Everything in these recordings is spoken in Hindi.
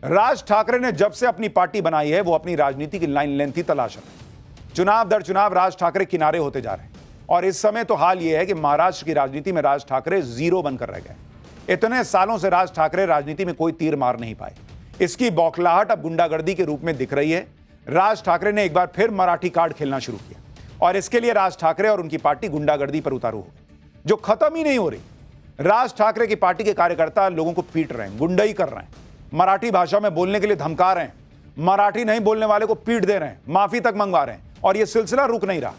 राज ठाकरे ने जब से अपनी पार्टी बनाई है वो अपनी राजनीति की लाइन लेंथ ही तलाश रहे हैं। चुनाव दर चुनाव राज ठाकरे किनारे होते जा रहे हैं और इस समय तो हाल यह है कि महाराष्ट्र की राजनीति में राज ठाकरे जीरो बनकर रह गए। इतने सालों से राज ठाकरे राजनीति में कोई तीर मार नहीं पाए। इसकी बौखलाहट अब गुंडागर्दी के रूप में दिख रही है। राज ठाकरे ने एक बार फिर मराठी कार्ड खेलना शुरू किया और इसके लिए राज ठाकरे और उनकी पार्टी गुंडागर्दी पर उतारू हो गई, जो खत्म ही नहीं हो रही। राज ठाकरे की पार्टी के कार्यकर्ता लोगों को पीट रहे हैं, गुंडाई कर रहे हैं, मराठी भाषा में बोलने के लिए धमका रहे हैं, मराठी नहीं बोलने वाले को पीट दे रहे हैं, माफी तक मंगवा रहे हैं और यह सिलसिला रुक नहीं रहा।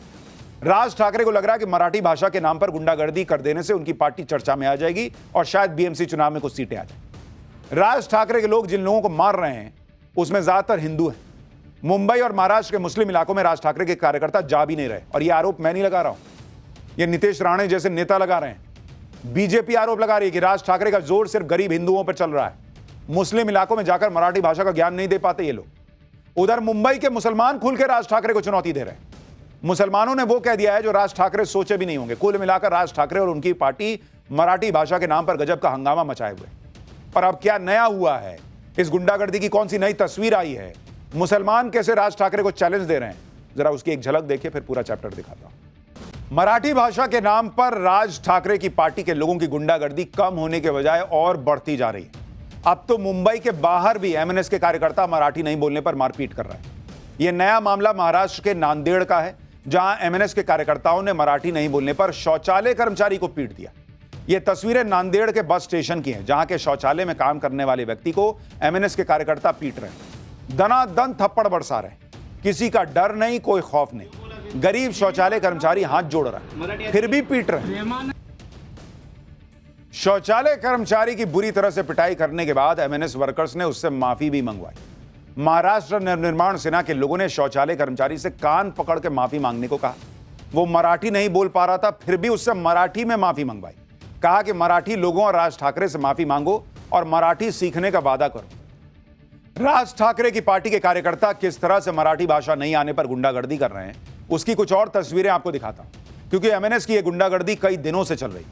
राज ठाकरे को लग रहा है कि मराठी भाषा के नाम पर गुंडागर्दी कर देने से उनकी पार्टी चर्चा में आ जाएगी और शायद बीएमसी चुनाव में कुछ सीटें आ जाए। राज ठाकरे के लोग जिन लोगों को मार रहे हैं उसमें ज्यादातर हिंदू हैं। मुंबई और महाराष्ट्र के मुस्लिम इलाकों में राज ठाकरे के कार्यकर्ता जा भी नहीं रहे और यह आरोप मैं नहीं लगा रहा हूं, यह नीतीश राणे जैसे नेता लगा रहे हैं। बीजेपी आरोप लगा रही है कि राज ठाकरे का जोर सिर्फ गरीब हिंदुओं पर चल रहा है। मुस्लिम इलाकों में जाकर मराठी भाषा का ज्ञान नहीं दे पाते ये लोग। उधर मुंबई के मुसलमान खुल के राज ठाकरे को चुनौती दे रहे हैं। मुसलमानों ने वो कह दिया है जो राज ठाकरे सोचे भी नहीं होंगे। कुल मिलाकर राज ठाकरे और उनकी पार्टी मराठी भाषा के नाम पर गजब का हंगामा मचाए हुए। पर अब क्या नया हुआ है? इस गुंडागर्दी की कौन सी नई तस्वीर आई है? मुसलमान कैसे राज ठाकरे को चैलेंज दे रहे हैं? जरा उसकी एक झलक देखिए, फिर पूरा चैप्टर दिखाता हूं। मराठी भाषा के नाम पर राज ठाकरे की पार्टी के लोगों की गुंडागर्दी कम होने के बजाय और बढ़ती जा रही है। अब तो मुंबई के बाहर भी एमएनएस के कार्यकर्ता मराठी नहीं बोलने पर मारपीट कर रहे हैं। यह नया मामला महाराष्ट्र के नांदेड़ का है, जहां एमएनएस के कार्यकर्ताओं ने मराठी नहीं बोलने पर शौचालय कर्मचारी को पीट दिया। यह तस्वीरें नांदेड़ के बस स्टेशन की हैं, जहां के शौचालय में काम करने वाले व्यक्ति को एमएनएस के कार्यकर्ता पीट रहे हैं। दनादन थप्पड़ बरसा रहे हैं। किसी का डर नहीं, कोई खौफ नहीं। गरीब शौचालय कर्मचारी हाथ जोड़ रहा है, फिर भी पीट रहे हैं। शौचालय कर्मचारी की बुरी तरह से पिटाई करने के बाद एमएनएस वर्कर्स ने उससे माफी भी मंगवाई। महाराष्ट्र नवनिर्माण सेना के लोगों ने शौचालय कर्मचारी से कान पकड़ के माफी मांगने को कहा। वो मराठी नहीं बोल पा रहा था, फिर भी उससे मराठी में माफी मंगवाई। कहा कि मराठी लोगों और राज ठाकरे से माफी मांगो और मराठी सीखने का वादा करो। राज ठाकरे की पार्टी के कार्यकर्ता किस तरह से मराठी भाषा नहीं आने पर गुंडागर्दी कर रहे हैं, उसकी कुछ और तस्वीरें आपको दिखाता हूं, क्योंकि एमएनएस की यह गुंडागर्दी कई दिनों से चल रही।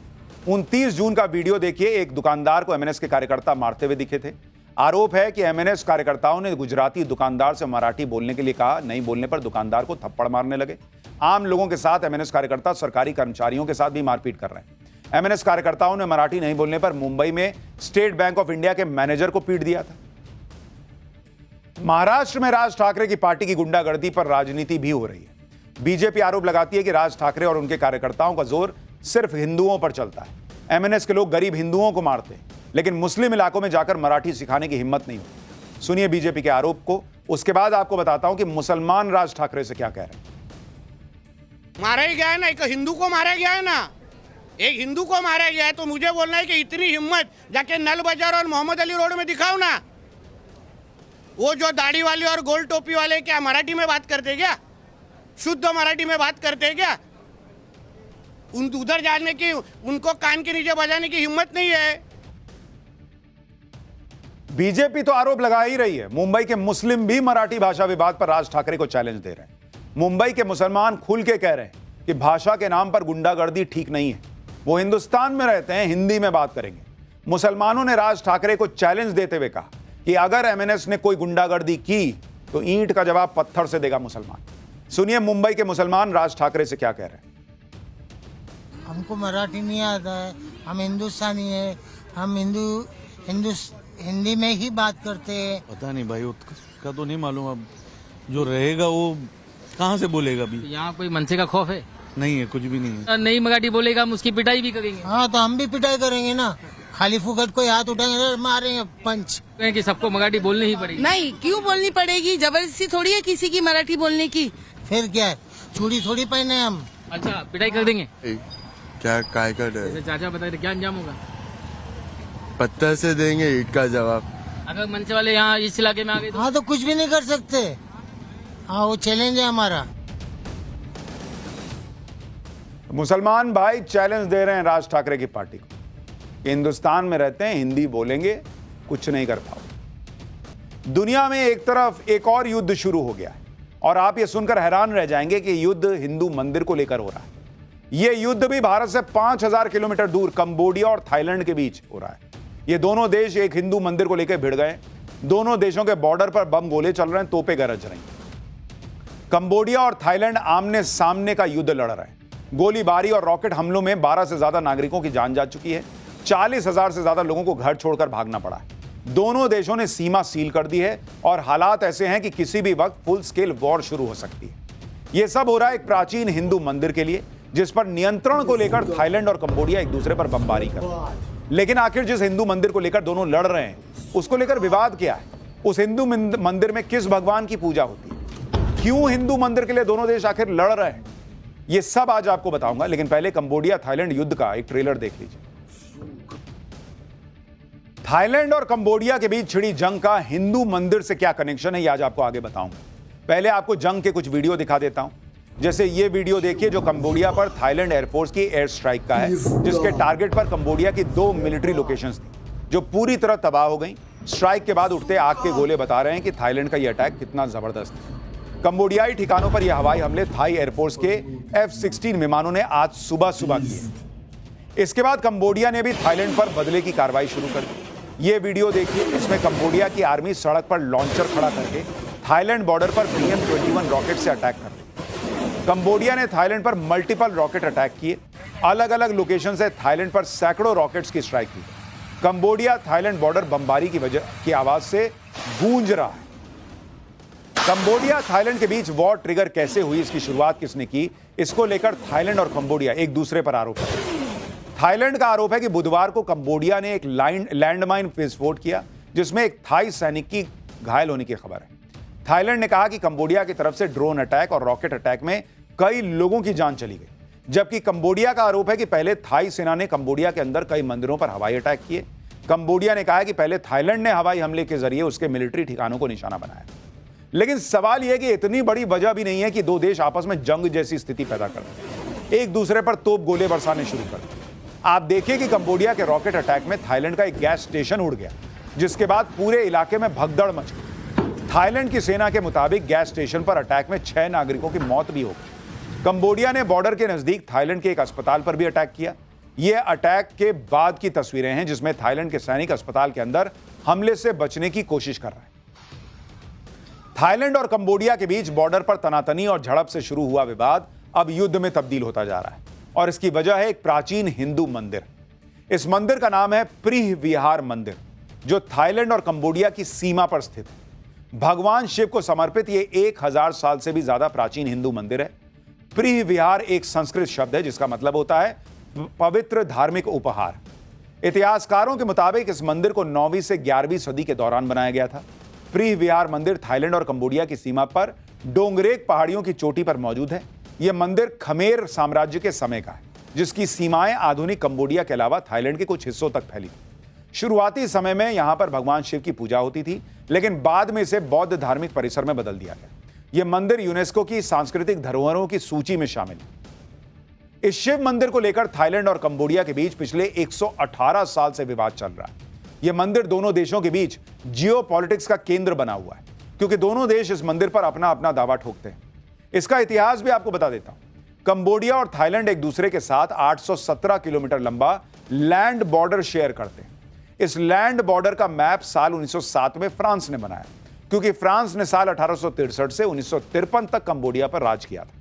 29 जून का वीडियो देखिए। एक दुकानदार को एमएनएस के कार्यकर्ता मारते हुए दिखे थे। आरोप है कि एमएनएस कार्यकर्ताओं ने गुजराती दुकानदार से मराठी बोलने के लिए कहा। नहीं बोलने पर दुकानदार को थप्पड़ मारने लगे। आम लोगों के साथ एमएनएस कार्यकर्ता सरकारी कर्मचारियों के साथ भी मारपीट कर रहे हैं। एमएनएस कार्यकर्ताओं ने मराठी नहीं बोलने पर मुंबई में स्टेट बैंक ऑफ इंडिया के मैनेजर को पीट दिया था। महाराष्ट्र में राज ठाकरे की पार्टी की गुंडागर्दी पर राजनीति भी हो रही है। बीजेपी आरोप लगाती है कि राज ठाकरे और उनके कार्यकर्ताओं का जोर सिर्फ हिंदुओं पर चलता है। एमएनएस के लोग गरीब हिंदुओं को मारते हैं, लेकिन मुस्लिम इलाकों में जाकर मराठी सिखाने की हिम्मत नहीं होती। सुनिए बीजेपी के आरोप को, उसके बाद आपको बताता हूं कि मुसलमान राज ठाकरे से क्या कह रहे हैं। मारा ही गया है ना, एक हिंदू को मारा गया है ना, एक हिंदू को मारा गया है, तो मुझे बोलना है कि इतनी हिम्मत जाके नल बाजार और मोहम्मद अली रोड में दिखाओ ना। वो जो दाढ़ी वाले और गोल टोपी वाले क्या मराठी में बात करते क्या? शुद्ध मराठी में बात करते क्या? उधर जाने की, उनको कान के नीचे बजाने की हिम्मत नहीं है। बीजेपी तो आरोप लगा ही रही है। मुंबई के मुस्लिम भी मराठी भाषा विवाद पर राज ठाकरे को चैलेंज दे रहे हैं। मुंबई के मुसलमान खुल के कह रहे हैं कि भाषा के नाम पर गुंडागर्दी ठीक नहीं है। वो हिंदुस्तान में रहते हैं, हिंदी में बात करेंगे। मुसलमानों ने राज ठाकरे को चैलेंज देते हुए कहा कि अगर एमएनएस ने कोई गुंडागर्दी की तो ईंट का जवाब पत्थर से देगा मुसलमान। सुनिए मुंबई के मुसलमान राज ठाकरे से क्या कह रहे हैं। हमको मराठी नहीं आता है, हम हिंदुस्तानी है, हम हिंदी में ही बात करते हैं। पता नहीं भाई, उसका तो नहीं मालूम। अब जो रहेगा वो कहाँ से बोलेगा अभी? यहाँ कोई मनसे का खौफ है? नहीं है, कुछ भी नहीं है। नहीं मराठी बोलेगा हम उसकी पिटाई भी करेंगे। हाँ तो हम भी पिटाई करेंगे ना। खाली फुकट को हाथ उठाएंगे, मारेंगे पंच। कि सबको मराठी बोलनी ही पड़ेगी। नहीं, क्यों बोलनी पड़ेगी? जबरदस्ती थोड़ी है किसी की मराठी बोलने की। फिर क्या है, चूड़ी थोड़ी पहने हम। अच्छा पिटाई कर देंगे? क्या काय कर रहे? चाचा बताए क्या अंजाम होगा? पत्थर से देंगे ईट का जवाब। अगर मनसे वाले यहाँ इस इलाके में आ गए तो? हाँ तो कुछ भी नहीं कर सकते। हाँ वो चैलेंज है हमारा। मुसलमान भाई चैलेंज दे रहे हैं राज ठाकरे की पार्टी को। हिंदुस्तान में रहते हैं, हिंदी बोलेंगे, कुछ नहीं कर पाओगे। दुनिया में एक तरफ एक और युद्ध शुरू हो गया है और आप ये सुनकर हैरान रह जाएंगे कि युद्ध हिंदू मंदिर को लेकर हो रहा है। यह युद्ध भी भारत से 5000 किलोमीटर दूर कंबोडिया और थाईलैंड के बीच हो रहा है। ये दोनों देश एक हिंदू मंदिर को लेकर भिड़ गए। दोनों देशों के बॉर्डर पर बम गोले चल रहे हैं, तोपें गरज रही हैं। कंबोडिया और थाईलैंड आमने सामने का युद्ध लड़ रहे हैं। गोलीबारी और रॉकेट हमलों में 12 से ज्यादा नागरिकों की जान जा चुकी है। 40,000 से ज्यादा लोगों को घर छोड़कर भागना पड़ा है। दोनों देशों ने सीमा सील कर दी है और हालात ऐसे हैं कि किसी भी वक्त फुल स्केल वॉर शुरू हो सकती है। यह सब हो रहा है एक प्राचीन हिंदू मंदिर के लिए, जिस पर नियंत्रण को लेकर थाईलैंड और कंबोडिया एक दूसरे पर बमबारी कर रहे हैं। लेकिन आखिर जिस हिंदू मंदिर को लेकर दोनों लड़ रहे हैं, उसको लेकर विवाद क्या है? उस हिंदू मंदिर में किस भगवान की पूजा होती है? क्यों हिंदू मंदिर के लिए दोनों देश आखिर लड़ रहे हैं? यह सब आज आपको बताऊंगा, लेकिन पहले कंबोडिया थाईलैंड युद्ध का एक ट्रेलर देख लीजिए। थाईलैंड और कंबोडिया के बीच छिड़ी जंग का हिंदू मंदिर से क्या कनेक्शन है, यह आज आपको आगे बताऊंगा। पहले आपको जंग के कुछ वीडियो दिखा देता हूं। जैसे ये वीडियो देखिए जो कंबोडिया पर थाईलैंड एयरफोर्स की एयर स्ट्राइक का है, जिसके टारगेट पर कंबोडिया की 2 मिलिट्री लोकेशंस थी, जो पूरी तरह तबाह हो गई। स्ट्राइक के बाद उठते आग के गोले बता रहे हैं कि थाईलैंड का यह अटैक कितना जबरदस्त है। कंबोडियाई ठिकानों पर यह हवाई हमले थाई एयरफोर्स के F-16 विमानों ने आज सुबह किए। इसके बाद कंबोडिया ने भी थाईलैंड पर बदले की कार्रवाई शुरू कर दी। ये वीडियो देखिए, इसमें कंबोडिया की आर्मी सड़क पर लॉन्चर खड़ा करके थाईलैंड बॉर्डर पर BM-21 रॉकेट से अटैक कर रही। कंबोडिया ने थाईलैंड पर मल्टीपल रॉकेट अटैक किए। अलग अलग लोकेशन से थाईलैंड पर सैकड़ों रॉकेट्स की स्ट्राइक की। कंबोडिया थाईलैंड बॉर्डर बमबारी की आवाज से गूंज रहा है। कंबोडिया थाईलैंड के बीच वॉर ट्रिगर कैसे हुई, इसकी शुरुआत किसने की, इसको लेकर थाईलैंड और कंबोडिया एक दूसरे पर आरोप है। थाईलैंड का आरोप है कि बुधवार को कंबोडिया ने एक लैंडमाइन विस्फोट किया, जिसमें एक थाई सैनिक की घायल होने की खबर है। थाईलैंड ने कहा कि कंबोडिया की तरफ से ड्रोन अटैक और रॉकेट अटैक में कई लोगों की जान चली गई, जबकि कंबोडिया का आरोप है कि पहले थाई सेना ने कंबोडिया के अंदर कई मंदिरों पर हवाई अटैक किए। कंबोडिया ने कहा कि पहले थाईलैंड ने हवाई हमले के जरिए उसके मिलिट्री ठिकानों को निशाना बनाया। लेकिन सवाल यह कि इतनी बड़ी वजह भी नहीं है कि दो देश आपस में जंग जैसी स्थिति पैदा कर दें, एक दूसरे पर तोप गोले बरसाने शुरू कर दें। आप देखिए कि कंबोडिया के रॉकेट अटैक में थाईलैंड का एक गैस स्टेशन उड़ गया, जिसके बाद पूरे इलाके में भगदड़ मच गई। थाईलैंड की सेना के मुताबिक गैस स्टेशन पर अटैक में 6 नागरिकों की मौत भी हो गई। कंबोडिया ने बॉर्डर के नजदीक थाईलैंड के एक अस्पताल पर भी अटैक किया। यह अटैक के बाद की तस्वीरें हैं, जिसमें थाईलैंड के सैनिक अस्पताल के अंदर हमले से बचने की कोशिश कर रहे हैं। थाईलैंड और कंबोडिया के बीच बॉर्डर पर तनातनी और झड़प से शुरू हुआ विवाद अब युद्ध में तब्दील होता जा रहा है, और इसकी वजह है एक प्राचीन हिंदू मंदिर। इस मंदिर का नाम है प्रीह विहार मंदिर, जो थाईलैंड और कंबोडिया की सीमा पर स्थित है। भगवान शिव को समर्पित यह 1000 साल से भी ज्यादा प्राचीन हिंदू मंदिर है। प्रीह विहार एक संस्कृत शब्द है, जिसका मतलब होता है पवित्र धार्मिक उपहार। इतिहासकारों के मुताबिक इस मंदिर को 9वीं से 11वीं सदी के दौरान बनाया गया था। प्रीह विहार मंदिर थाईलैंड और कंबोडिया की सीमा पर डोंगरेक पहाड़ियों की चोटी पर मौजूद है। यह मंदिर खमेर साम्राज्य के समय का है, जिसकी सीमाएं आधुनिक कंबोडिया के अलावा थाईलैंड के कुछ हिस्सों तक फैली थी। शुरुआती समय में यहां पर भगवान शिव की पूजा होती थी, लेकिन बाद में इसे बौद्ध धार्मिक परिसर में बदल दिया गया। यह मंदिर यूनेस्को की सांस्कृतिक धरोहरों की सूची में शामिल है। इस शिव मंदिर को लेकर थाईलैंड और कंबोडिया के बीच पिछले 118 साल से विवाद चल रहा है। यह मंदिर दोनों देशों के बीच जियोपॉलिटिक्स का केंद्र बना हुआ है, क्योंकि दोनों देश इस मंदिर पर अपना अपना दावा ठोकते हैं। इसका इतिहास भी आपको बता देता हूं। कंबोडिया और थाईलैंड एक दूसरे के साथ 817 किलोमीटर लंबा लैंड बॉर्डर शेयर करते हैं। इस लैंड बॉर्डर का मैप साल 1907 में फ्रांस ने बनाया, क्योंकि फ्रांस ने साल 1863 से 1953 तक कंबोडिया पर राज किया था।